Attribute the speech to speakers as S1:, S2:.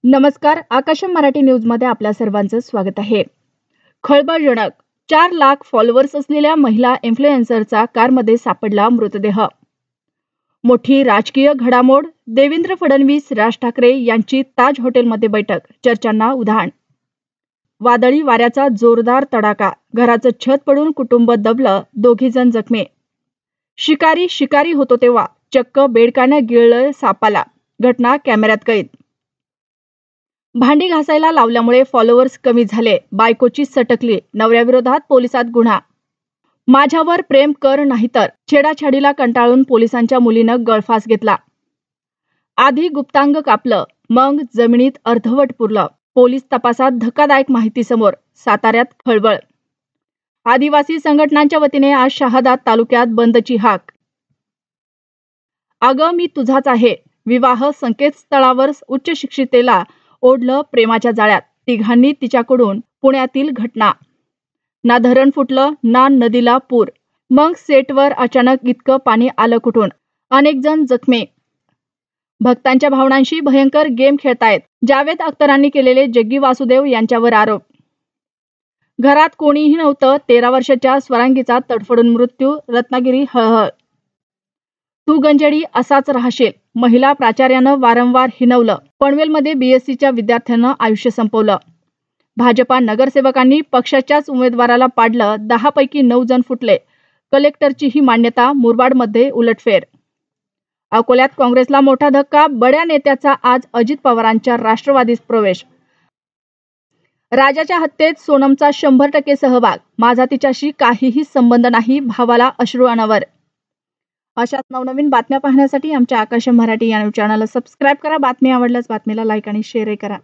S1: नमस्कार. आकाशम मराठी न्यूजमध्ये आपल्या सर्वांचं स्वागत आहे. खळबळजनक 4 लाख फॉलोअर्स असलेल्या महिला इन्फ्लुएन्सरचा कारमध्ये सापडला मृतदेह. मोठी राजकीय घडामोड. देवेंद्र फडणवीस, राज ठाकरे यांची ताज हॉटेलमध्ये बैठक. चर्चांना उधाण. वादळी वाऱ्याचा जोरदार तडाखा. घराचं छत पडून कुटुंब दबलं. 2 जण जखमी. शिकारी होतो तेव्हा चक्क बेडकानं गिळलं सापाला. घटना कॅमेऱ्यात कैद. भांडी घासायला लावल्यामुळे फॉलोअर्स कमी झाले. बायकोची सटकली. नवऱ्याविरोधात पोलिसात गुन्हा. माझ्यावर प्रेम कर नाहीतर. छेडाछाडीला कंटाळून पोलिसांच्या मुलीनं गळफास घेतला. आधी गुप्तांग कापलं, मग जमिनीत अर्धवट पुरलं. पोलीस तपासात धक्कादायक माहिती समोर. साताऱ्यात खळबळ. आदिवासी संघटनांच्या वतीने आज शहादा तालुक्यात बंदची हाक. अगं मी तुझाच आहे. विवाह संकेतस्थळावर उच्च शिक्षितेला ओढलं प्रेमाच्या जाळ्यात. तिघांनी तिच्याकडून. पुण्यातील घटना. ना धरण फुटलं ना नदीला पूर. मग सेटवर अचानक इतकं पाणी आलं कुठून? अनेक जण जखमी. भक्तांच्या भावनांशी भयंकर गेम खेळतायत. जावेद अख्तरांनी केलेले जग्गी वासुदेव यांच्यावर आरोप. घरात कोणीही नव्हतं. 13 वर्षाच्या स्वरांगीचा तडफडून मृत्यू. रत्नागिरी हळहळ. तू गंजडी असाच राहशील. महिला प्राचार्यानं वारंवार हिणवलं. पनवेलमध्ये बीएससीच्या विद्यार्थ्यांनं आयुष्य संपवलं. भाजपा नगरसेवकांनी पक्षाच्याच उमेदवाराला पाडलं. 10 पैकी 9 जण फुटले. कलेक्टरचीही मान्यता. मुरबाडमध्ये उलटफेर. अकोल्यात काँग्रेसला मोठा धक्का. बड्या नेत्याचा आज अजित पवारांच्या राष्ट्रवादीत प्रवेश. राजाच्या हत्येत सोनमचा 100% सहभाग. माझा तिच्याशी काहीही संबंध नाही. भावाला अश्रू अनावर. अशाच नवनवीन बातम्या पाहण्यासाठी आमच्या आकाशम मराठी या न्यूज चॅनलला सबस्क्राईब करा. बातमी आवडल्यास बातमीला लाईक आणि शेअर करा.